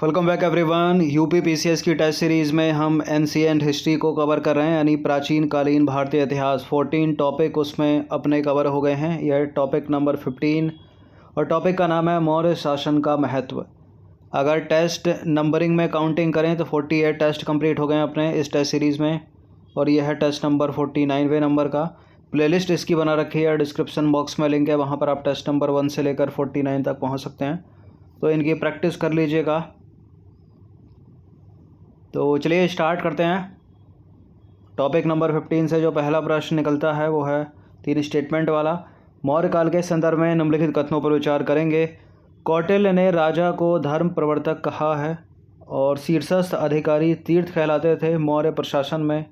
Welcome back everyone. UP PCS की test series में हम एंशिएंट हिस्ट्री को कवर कर रहे हैं, यानी प्राचीन कालीन भारतीय इतिहास। 14 टॉपिक उसमें अपने कवर हो गए हैं। यह टॉपिक नंबर 15 और टॉपिक का नाम है मौर्य शासन का महत्व। अगर टेस्ट नंबरिंग में काउंटिंग करें तो 48 टेस्ट कंप्लीट हो गए हैं अपने इस टेस्ट सीरीज़ में, और यह है टेस्ट नंबर 49वें नंबर का। प्लेलिस्ट इसकी बना रखी है, डिस्क्रिप्शन बॉक्स में लिंक है, वहाँ पर आप टेस्ट नंबर 1 से लेकर 49 तक पहुँच सकते हैं। तो इनकी प्रैक्टिस कर लीजिएगा। तो चलिए स्टार्ट करते हैं। टॉपिक नंबर 15 से जो पहला प्रश्न निकलता है वो है 3 स्टेटमेंट वाला। मौर्य काल के संदर्भ में निम्नलिखित कथनों पर विचार करेंगे। कौटिल्य ने राजा को धर्म प्रवर्तक कहा है और शीर्षस्थ अधिकारी तीर्थ कहलाते थे। मौर्य प्रशासन में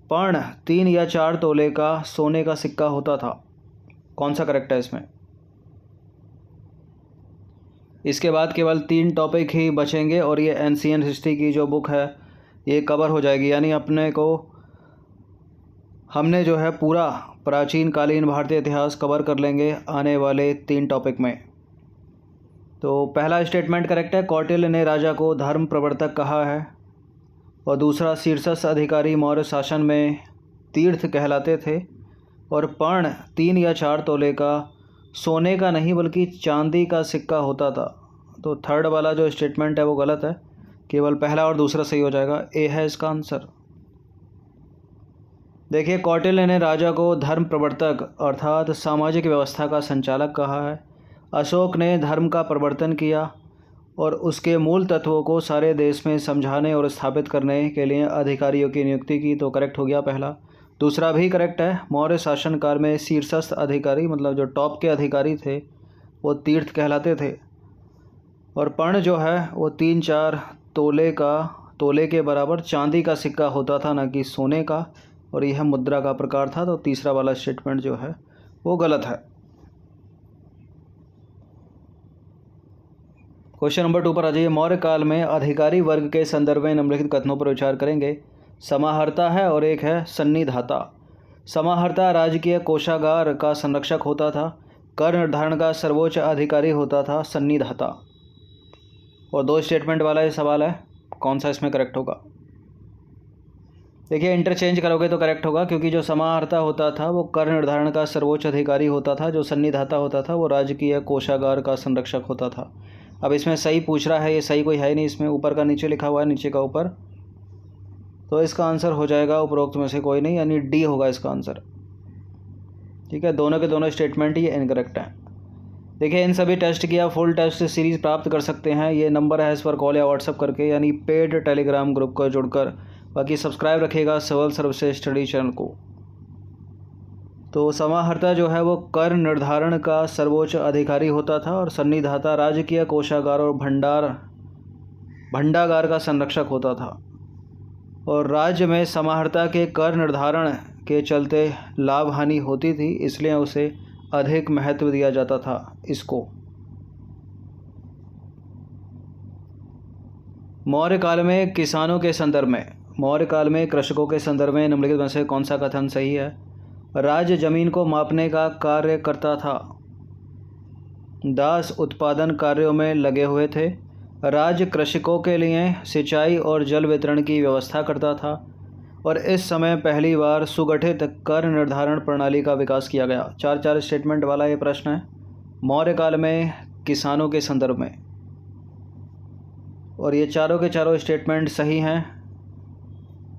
पर्ण 3 या 4 तोले का सोने का सिक्का होता था। कौन सा करेक्ट है इसमें? इसके बाद केवल 3 टॉपिक ही बचेंगे और ये एंशिएंट हिस्ट्री की जो बुक है ये कवर हो जाएगी, यानी हमने जो है पूरा प्राचीन कालीन भारतीय इतिहास कवर कर लेंगे आने वाले 3 टॉपिक में। तो पहला स्टेटमेंट करेक्ट है, कौटिल्य ने राजा को धर्म प्रवर्तक कहा है, और दूसरा शीर्षस्थ अधिकारी मौर्य शासन में तीर्थ कहलाते थे, और पर्ण 3 या 4 तोले का सोने का नहीं बल्कि चांदी का सिक्का होता था। तो थर्ड वाला जो स्टेटमेंट है वो गलत है, केवल पहला और दूसरा सही हो जाएगा। ए है इसका आंसर। देखिए, कौटिल्य ने राजा को धर्म प्रवर्तक अर्थात सामाजिक व्यवस्था का संचालक कहा है। अशोक ने धर्म का प्रवर्तन किया और उसके मूल तत्वों को सारे देश में समझाने और स्थापित करने के लिए अधिकारियों की नियुक्ति की। तो करेक्ट हो गया पहला। दूसरा भी करेक्ट है, मौर्य शासनकाल में शीर्षस्थ अधिकारी मतलब जो टॉप के अधिकारी थे वो तीर्थ कहलाते थे, और पर्ण जो है वो 3-4 तोले के बराबर चांदी का सिक्का होता था, न कि सोने का, और यह मुद्रा का प्रकार था। तो तीसरा वाला स्टेटमेंट जो है वो गलत है। क्वेश्चन नंबर 2 पर आ जाइए। मौर्य काल में अधिकारी वर्ग के संदर्भ में निम्नलिखित कथनों पर विचार करेंगे। समाहर्ता है और एक है सन्निधाता। समाहर्ता राजकीय कोषागार का संरक्षक होता था। कर निर्धारण का सर्वोच्च अधिकारी होता था सन्निधाता। और 2 स्टेटमेंट वाला ये सवाल है, कौन सा इसमें करेक्ट होगा? देखिए, इंटरचेंज करोगे तो करेक्ट होगा, क्योंकि जो समाहर्ता होता था वो कर निर्धारण का सर्वोच्च अधिकारी होता था, जो सन्निधाता होता था वो राजकीय कोषागार का संरक्षक होता था। अब इसमें सही पूछ रहा है, ये सही कोई है ही नहीं, इसमें ऊपर का नीचे लिखा हुआ है, नीचे का ऊपर, तो इसका आंसर हो जाएगा उपरोक्त में से कोई नहीं, यानी डी होगा इसका आंसर। ठीक है, दोनों के दोनों स्टेटमेंट ही इनकरेक्ट हैं। देखिए, इन सभी टेस्ट की आप फुल टेस्ट सीरीज़ प्राप्त कर सकते हैं। ये नंबर है, इस पर कॉल या व्हाट्सअप करके, यानी पेड टेलीग्राम ग्रुप को जुड़कर। बाकी सब्सक्राइब रखिएगा सिविल सर्विसेज स्टडी चैनल को। तो समाहर्ता जो है वो कर निर्धारण का सर्वोच्च अधिकारी होता था, और सन्निधाता राजकीय कोषागार और भंडागार का संरक्षक होता था। और राज्य में समाहर्ता के कर निर्धारण के चलते लाभ हानि होती थी, इसलिए उसे अधिक महत्व दिया जाता था इसको। मौर्य काल में किसानों के संदर्भ में, मौर्य काल में कृषकों के संदर्भ में निम्नलिखित में से कौन सा कथन सही है? राज्य जमीन को मापने का कार्य करता था। दास उत्पादन कार्यों में लगे हुए थे। राज्य कृषकों के लिए सिंचाई और जल वितरण की व्यवस्था करता था, और इस समय पहली बार सुगठित कर निर्धारण प्रणाली का विकास किया गया। 4 स्टेटमेंट वाला ये प्रश्न है, मौर्य काल में किसानों के संदर्भ में, और ये चारों के चारों स्टेटमेंट सही हैं,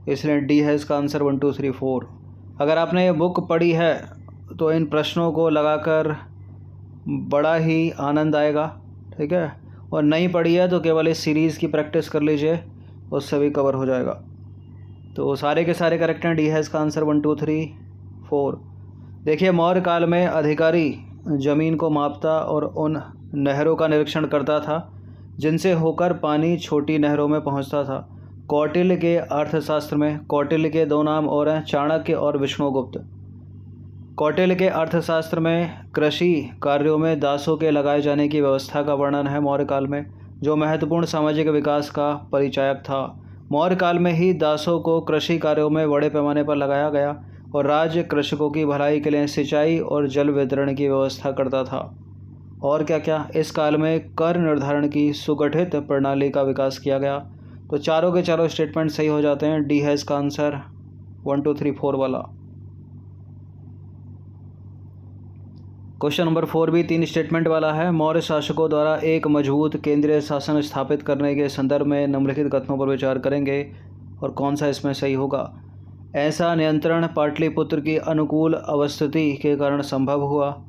इसलिए डी है इसका आंसर। 1 2 3 4। अगर आपने ये बुक पढ़ी है तो इन प्रश्नों को लगाकर बड़ा ही आनंद आएगा। ठीक है, और नहीं पढ़ी है तो केवल इस सीरीज़ की प्रैक्टिस कर लीजिए, उससे भी कवर हो जाएगा। तो सारे के सारे करेक्ट हैं, डी है इसका आंसर। 1 2 3 4। देखिए, मौर्य काल में अधिकारी ज़मीन को मापता और उन नहरों का निरीक्षण करता था जिनसे होकर पानी छोटी नहरों में पहुंचता था। कौटिल्य के अर्थशास्त्र में, कौटिल्य के 2 नाम और हैं, चाणक्य और विष्णुगुप्त। कौटिल्य के अर्थशास्त्र में कृषि कार्यों में दासों के लगाए जाने की व्यवस्था का वर्णन है मौर्य काल में, जो महत्वपूर्ण सामाजिक विकास का परिचायक था। मौर्य काल में ही दासों को कृषि कार्यों में बड़े पैमाने पर लगाया गया, और राज्य कृषकों की भलाई के लिए सिंचाई और जल वितरण की व्यवस्था करता था। और क्या क्या, इस काल में कर निर्धारण की सुगठित प्रणाली का विकास किया गया। तो चारों के चारों स्टेटमेंट सही हो जाते हैं। डी है इसका आंसर 1 2 3 4 वाला। क्वेश्चन नंबर 4 भी 3 स्टेटमेंट वाला है। मौर्य शासकों द्वारा एक मजबूत केंद्रीय शासन स्थापित करने के संदर्भ में निम्नलिखित कथनों पर विचार करेंगे और कौन सा इसमें सही होगा। ऐसा नियंत्रण पाटलिपुत्र की अनुकूल अवस्थिति के कारण संभव हुआ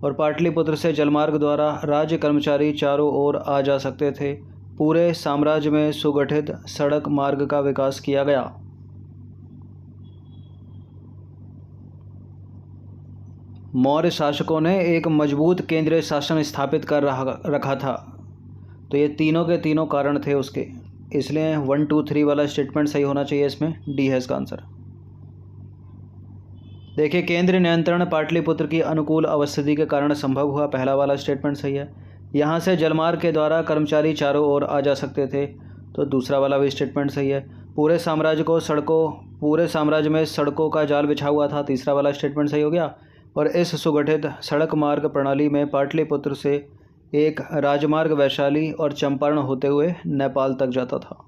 और पाटलिपुत्र से जलमार्ग द्वारा राज्य कर्मचारी चारों ओर आ जा सकते थे। पूरे साम्राज्य में सुगठित सड़क मार्ग का विकास किया गया। मौर्य शासकों ने एक मजबूत केंद्रीय शासन स्थापित कर रखा था। तो ये तीनों के तीनों कारण थे उसके, इसलिए 1 2 3 वाला स्टेटमेंट सही होना चाहिए। इसमें डी है इसका आंसर। देखिए, केंद्रीय नियंत्रण पाटलिपुत्र की अनुकूल अवस्थिति के कारण संभव हुआ, पहला वाला स्टेटमेंट सही है। यहाँ से जलमार्ग के द्वारा कर्मचारी चारों ओर आ जा सकते थे, तो दूसरा वाला भी स्टेटमेंट सही है। पूरे साम्राज्य में सड़कों का जाल बिछा हुआ था, तीसरा वाला स्टेटमेंट सही हो गया। और इस सुगठित सड़क मार्ग प्रणाली में पाटलिपुत्र से एक राजमार्ग वैशाली और चंपारण होते हुए नेपाल तक जाता था।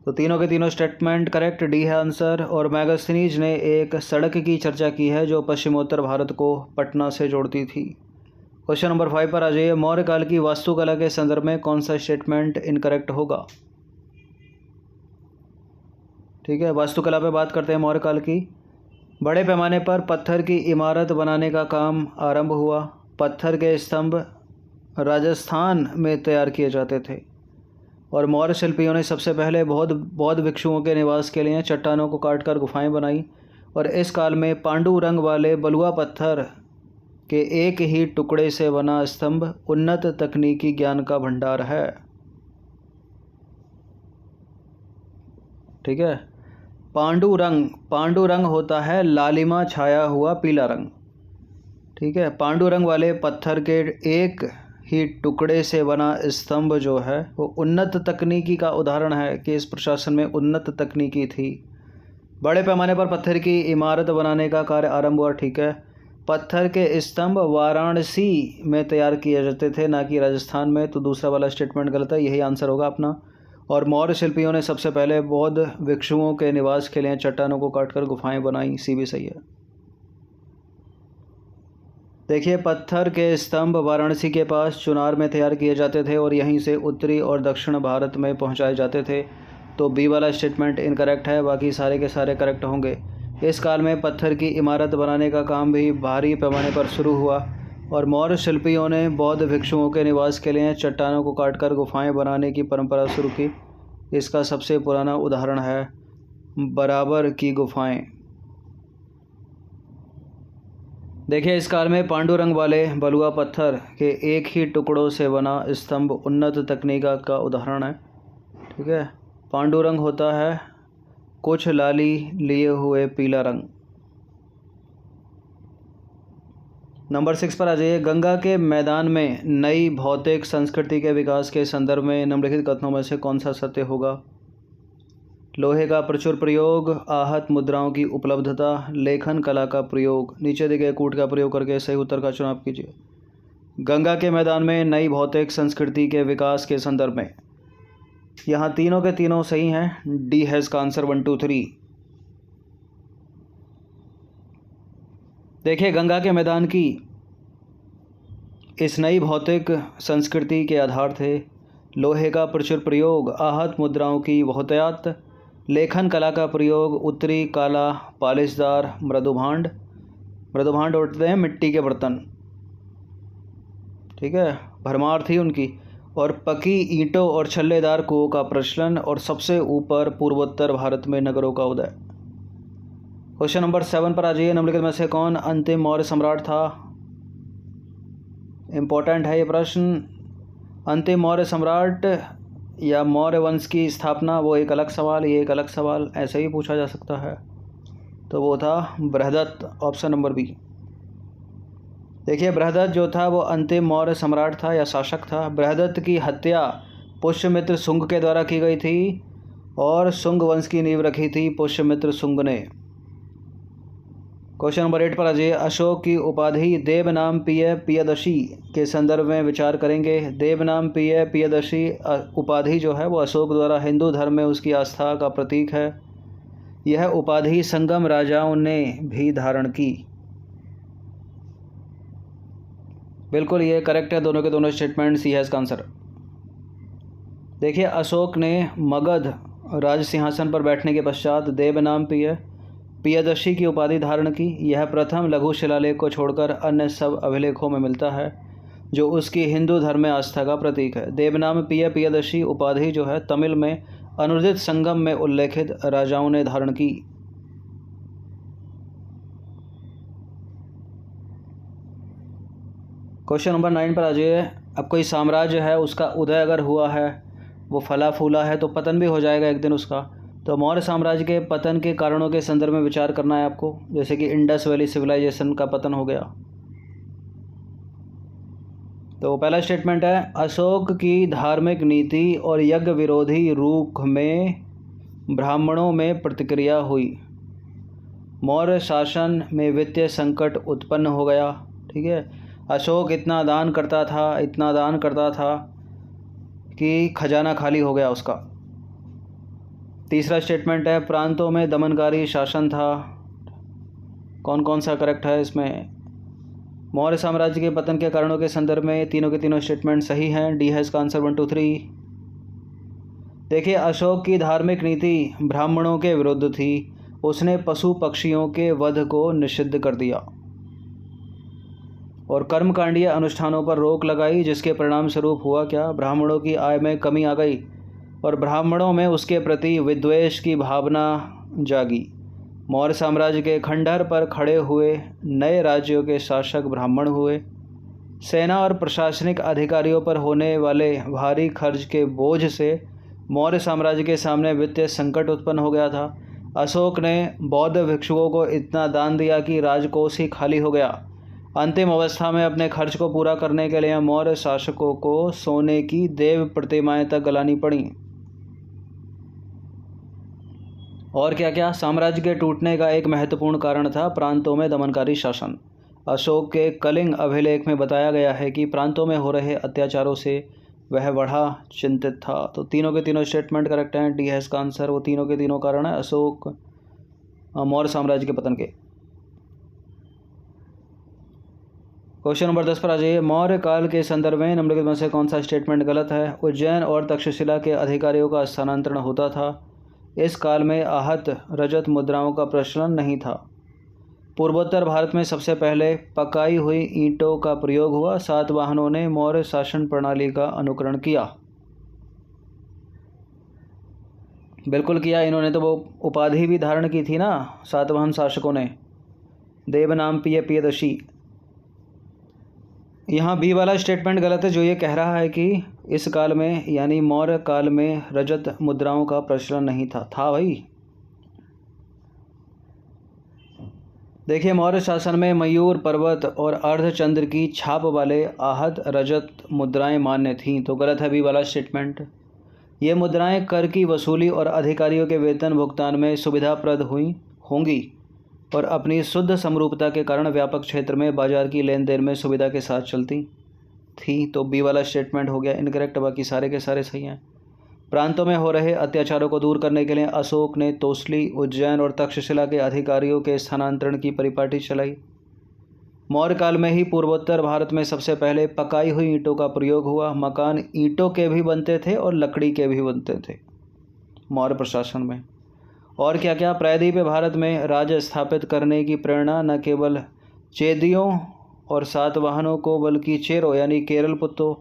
तो तीनों के तीनों स्टेटमेंट करेक्ट, डी है आंसर। और मैगस्थनीज ने एक सड़क की चर्चा की है जो पश्चिमोत्तर भारत को पटना से जोड़ती थी। क्वेश्चन नंबर 5 पर आ जाइए। मौर्य काल की वास्तुकला के संदर्भ में कौन सा स्टेटमेंट इनकरेक्ट होगा। ठीक है, वास्तुकला पे बात करते हैं मौर्य काल की। बड़े पैमाने पर पत्थर की इमारत बनाने का काम आरंभ हुआ। पत्थर के स्तंभ राजस्थान में तैयार किए जाते थे और मौर्य शिल्पियों ने सबसे पहले बौद्ध भिक्षुओं के निवास के लिए चट्टानों को काटकर गुफाएं बनाई। और इस काल में पांडु रंग वाले बलुआ पत्थर के एक ही टुकड़े से बना स्तंभ उन्नत तकनीकी ज्ञान का भंडार है। ठीक है, पांडु रंग होता है लालिमा छाया हुआ पीला रंग। ठीक है, पांडु रंग वाले पत्थर के एक ही टुकड़े से बना स्तंभ जो है वो उन्नत तकनीकी का उदाहरण है कि इस प्रशासन में उन्नत तकनीकी थी। बड़े पैमाने पर पत्थर की इमारत बनाने का कार्य आरंभ हुआ। ठीक है, पत्थर के स्तंभ वाराणसी में तैयार किए जाते थे, ना कि राजस्थान में। तो दूसरा वाला स्टेटमेंट गलत है, यही आंसर होगा अपना। और मौर्य शिल्पियों ने सबसे पहले बौद्ध भिक्षुओं के निवास के लिए चट्टानों को काटकर गुफाएं बनाई, सी भी सही है। देखिए, पत्थर के स्तंभ वाराणसी के पास चुनार में तैयार किए जाते थे और यहीं से उत्तरी और दक्षिण भारत में पहुंचाए जाते थे। तो बी वाला स्टेटमेंट इनकरेक्ट है, बाकी सारे के सारे करेक्ट होंगे। इस काल में पत्थर की इमारत बनाने का काम भी भारी पैमाने पर शुरू हुआ और मौर्य शिल्पियों ने बौद्ध भिक्षुओं के निवास के लिए चट्टानों को काटकर गुफाएं बनाने की परंपरा शुरू की। इसका सबसे पुराना उदाहरण है बराबर की गुफाएं। देखिए, इस काल में पांडु रंग वाले बलुआ पत्थर के एक ही टुकड़ों से बना स्तंभ उन्नत तकनीक का उदाहरण है। ठीक है, पांडु रंग होता है कुछ लाली लिए हुए पीला रंग। नंबर 6 पर आ जाइए। गंगा के मैदान में नई भौतिक संस्कृति के विकास के संदर्भ में निम्नलिखित कथनों में से कौन सा सत्य होगा। लोहे का प्रचुर प्रयोग, आहत मुद्राओं की उपलब्धता, लेखन कला का प्रयोग। नीचे दिए गए कूट का प्रयोग करके सही उत्तर का चुनाव कीजिए। गंगा के मैदान में नई भौतिक संस्कृति के विकास के संदर्भ में यहाँ तीनों के तीनों सही हैं। डी है इसका आंसर 1 2 3। देखिए, गंगा के मैदान की इस नई भौतिक संस्कृति के आधार थे लोहे का प्रचुर प्रयोग, आहत मुद्राओं की बहुतायत, लेखन कला का प्रयोग, उत्तरी काला पालिशदार मृदुभांड उठते हैं मिट्टी के बर्तन। ठीक है, भरमार थी उनकी। और पकी ईंटों और छल्लेदार कुओं का प्रचलन और सबसे ऊपर पूर्वोत्तर भारत में नगरों का उदय। क्वेश्चन नंबर 7 पर आ जाइए। निम्नलिखित में से कौन अंतिम मौर्य सम्राट था। इम्पोर्टेंट है ये प्रश्न। अंतिम मौर्य सम्राट या मौर्य वंश की स्थापना, वो एक अलग सवाल, ये एक अलग सवाल, ऐसे ही पूछा जा सकता है। तो वो था बृहदत्त, ऑप्शन नंबर बी। देखिए, बृहदत्त जो था वो अंतिम मौर्य सम्राट था या शासक था। बृहदत्त की हत्या पुष्यमित्र शुंग के द्वारा की गई थी और शुंग वंश की नींव रखी थी पुष्यमित्र शुंग ने। क्वेश्चन नंबर 8 पर आ जाइए। अशोक की उपाधि देवनाम पियदशी के संदर्भ में विचार करेंगे। देवनाम पियदशी उपाधि जो है वो अशोक द्वारा हिंदू धर्म में उसकी आस्था का प्रतीक है। यह उपाधि संगम राजाओं ने भी धारण की। बिल्कुल ये करेक्ट है, दोनों के दोनों स्टेटमेंट सी है इसका आंसर। देखिए, अशोक ने मगध राज सिंहासन पर बैठने के पश्चात देवनाम पियदशी की उपाधि धारण की। यह प्रथम लघु शिलालेख को छोड़कर अन्य सब अभिलेखों में मिलता है, जो उसकी हिंदू धर्म में आस्था का प्रतीक है। देवनाम पियदशी उपाधि जो है तमिल में अनुदित संगम में उल्लेखित राजाओं ने धारण की। क्वेश्चन नंबर 9 पर आ जाइए। अब कोई साम्राज्य है, उसका उदय अगर हुआ है, वो फला फूला है, तो पतन भी हो जाएगा एक दिन उसका। तो मौर्य साम्राज्य के पतन के कारणों के संदर्भ में विचार करना है आपको, जैसे कि इंडस वैली सिविलाइजेशन का पतन हो गया। तो पहला स्टेटमेंट है, अशोक की धार्मिक नीति और यज्ञ विरोधी रूख में ब्राह्मणों में प्रतिक्रिया हुई। मौर्य शासन में वित्तीय संकट उत्पन्न हो गया। ठीक है, अशोक इतना दान करता था कि खजाना खाली हो गया उसका। तीसरा स्टेटमेंट है, प्रांतों में दमनकारी शासन था। कौन कौन सा करेक्ट है इसमें? मौर्य साम्राज्य के पतन के कारणों के संदर्भ में तीनों के तीनों स्टेटमेंट सही हैं। डी है इसका आंसर 1 2 3। देखिए, अशोक की धार्मिक नीति ब्राह्मणों के विरुद्ध थी। उसने पशु पक्षियों के वध को निषिद्ध कर दिया और कर्मकांडीय अनुष्ठानों पर रोक लगाई, जिसके परिणाम स्वरूप हुआ क्या? ब्राह्मणों की आय में कमी आ गई और ब्राह्मणों में उसके प्रति विद्वेष की भावना जागी। मौर्य साम्राज्य के खंडहर पर खड़े हुए नए राज्यों के शासक ब्राह्मण हुए। सेना और प्रशासनिक अधिकारियों पर होने वाले भारी खर्च के बोझ से मौर्य साम्राज्य के सामने वित्तीय संकट उत्पन्न हो गया था। अशोक ने बौद्ध भिक्षुओं को इतना दान दिया कि राजकोष ही खाली हो गया। अंतिम अवस्था में अपने खर्च को पूरा करने के लिए मौर्य शासकों को सोने की देव प्रतिमाएं तक गलानी पड़ी। और क्या क्या? साम्राज्य के टूटने का एक महत्वपूर्ण कारण था प्रांतों में दमनकारी शासन। अशोक के कलिंग अभिलेख में बताया गया है कि प्रांतों में हो रहे अत्याचारों से वह बड़ा चिंतित था। तो तीनों के तीनों स्टेटमेंट करेक्ट हैं। डी है इसका आंसर। वो तीनों के तीनों कारण है अशोक मौर्य साम्राज्य के पतन के। क्वेश्चन नंबर 10 पर आ जाइए। मौर्य काल के संदर्भ में निम्नलिखित में से कौन सा स्टेटमेंट गलत है? उज्जैन और तक्षशिला के अधिकारियों का स्थानांतरण होता था। इस काल में आहत रजत मुद्राओं का प्रचलन नहीं था। पूर्वोत्तर भारत में सबसे पहले पकाई हुई ईंटों का प्रयोग हुआ। सातवाहनों ने मौर्य शासन प्रणाली का अनुकरण किया। बिल्कुल किया, इन्होंने तो वो उपाधि भी धारण की थी ना सातवाहन शासकों ने, देवनाम पियदशी। यहाँ बी वाला स्टेटमेंट गलत है, जो ये कह रहा है कि इस काल में यानी मौर्य काल में रजत मुद्राओं का प्रचलन नहीं था भाई। देखिए, मौर्य शासन में मयूर पर्वत और अर्धचंद्र की छाप वाले आहत रजत मुद्राएं मान्य थीं। तो गलत है बी वाला स्टेटमेंट। ये मुद्राएं कर की वसूली और अधिकारियों के वेतन भुगतान में सुविधाप्रद होंगी और अपनी शुद्ध समरूपता के कारण व्यापक क्षेत्र में बाजार की लेन देन में सुविधा के साथ चलती थी। तो बी वाला स्टेटमेंट हो गया इनकरेक्ट, बाकी सारे के सारे सही हैं। प्रांतों में हो रहे अत्याचारों को दूर करने के लिए अशोक ने तोसली, उज्जैन और तक्षशिला के अधिकारियों के स्थानांतरण की परिपाटी चलाई। मौर्य काल में ही पूर्वोत्तर भारत में सबसे पहले पकाई हुई ईंटों का प्रयोग हुआ। मकान ईंटों के भी बनते थे और लकड़ी के भी बनते थे मौर्य प्रशासन में। और क्या क्या? प्रायद्वीप भारत में राज्य स्थापित करने की प्रेरणा न केवल चेदियों और सातवाहनों को बल्कि चेरों यानी केरल पुत्रों,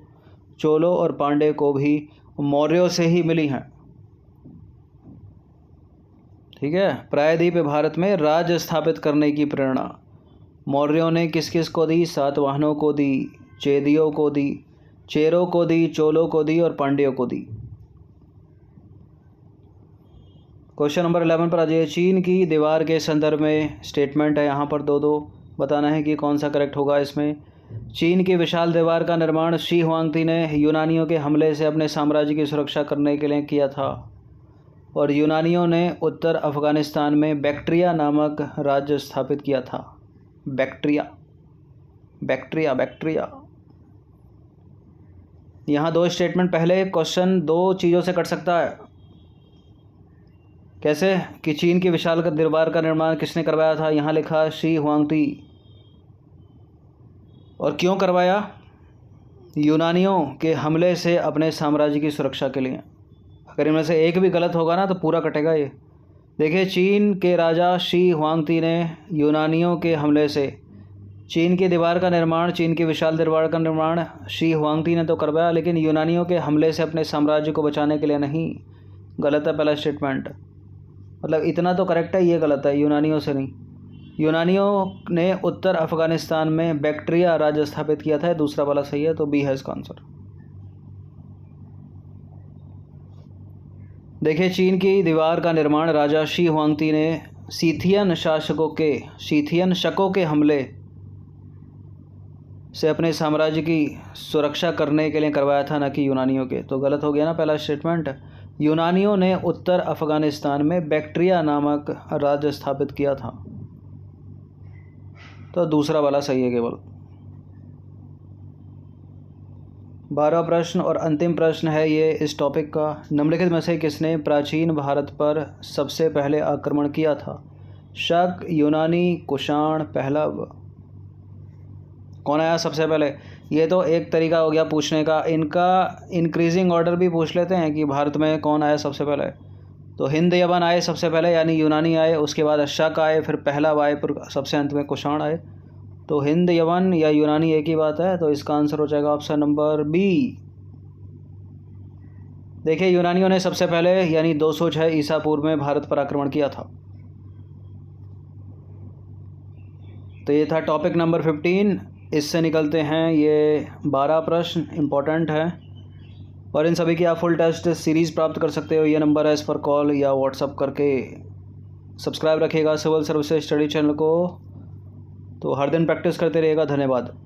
चोलों और पांडे को भी मौर्यों से ही मिली हैं। ठीक है, प्रायद्वीप भारत में राज्य स्थापित करने की प्रेरणा मौर्यों ने किस किस को दी? सातवाहनों को दी, चेदियों को दी, चेरों को दी, चोलों को दी और पांड्यों को दी। क्वेश्चन नंबर 11 पर आ जाइए। चीन की दीवार के संदर्भ में स्टेटमेंट है, यहाँ पर दो दो बताना है कि कौन सा करेक्ट होगा इसमें। चीन की विशाल दीवार का निर्माण शी हुआंगती ने यूनानियों के हमले से अपने साम्राज्य की सुरक्षा करने के लिए किया था। और यूनानियों ने उत्तर अफ़गानिस्तान में बैक्ट्रिया नामक राज्य स्थापित किया था। Bactria Bactria Bactria. यहाँ दो स्टेटमेंट, पहले क्वेश्चन दो चीज़ों से कट सकता है। कैसे कि चीन की विशाल दरबार का निर्माण किसने करवाया था, यहाँ लिखा शी हुआंगती। और क्यों करवाया, यूनानियों के हमले से अपने साम्राज्य की सुरक्षा के लिए। अगर इनमें से एक भी गलत होगा ना तो पूरा कटेगा ये। देखिए, चीन के राजा शी हुआंगती ने यूनानियों के हमले से चीन की दीवार का निर्माण, चीन की विशाल दरबार का निर्माण शी हुआंगती ने तो करवाया, लेकिन यूनानियों के हमले से अपने साम्राज्य को बचाने के लिए नहीं। गलत है पहला स्टेटमेंट। मतलब इतना तो करेक्ट है, ये गलत है, यूनानियों से नहीं। यूनानियों ने उत्तर अफ़गानिस्तान में बैक्ट्रिया राज्य स्थापित किया था, दूसरा वाला सही है, तो बी है इसका आंसर। देखिए, चीन की दीवार का निर्माण राजा शी हुआंगती ने सीथियन शकों के हमले से अपने साम्राज्य की सुरक्षा करने के लिए करवाया था, न कि यूनानियों के। तो गलत हो गया ना पहला स्टेटमेंट। यूनानियों ने उत्तर अफ़गानिस्तान में बैक्ट्रिया नामक राज्य स्थापित किया था, तो दूसरा वाला सही है केवल। 12वां प्रश्न और अंतिम प्रश्न है ये इस टॉपिक का। निम्नलिखित में से किसने प्राचीन भारत पर सबसे पहले आक्रमण किया था? शक, यूनानी, कुषाण, पहलव। कौन आया सबसे पहले? ये तो एक तरीका हो गया पूछने का। इनका इंक्रीजिंग ऑर्डर भी पूछ लेते हैं कि भारत में कौन आया सबसे पहले। तो हिंद यवन आए सबसे पहले, यानी यूनानी आए, उसके बाद शक आए, फिर पहलव आए, फिर सबसे अंत में कुषाण आए। तो हिंद यवन या यूनानी एक ही बात है, तो इसका आंसर हो जाएगा ऑप्शन नंबर बी। देखिए, यूनानियों ने सबसे पहले यानी 206 ईसा पूर्व में भारत पर आक्रमण किया था। तो ये था टॉपिक नंबर 15। इससे निकलते हैं ये 12 प्रश्न, इम्पोर्टेंट है। और इन सभी की आप फुल टेस्ट सीरीज़ प्राप्त कर सकते हो। ये नंबर है, इस पर कॉल या व्हाट्सअप करके। सब्सक्राइब रखिएगा सिविल सर्विसेज स्टडी चैनल को, तो हर दिन प्रैक्टिस करते रहिएगा। धन्यवाद।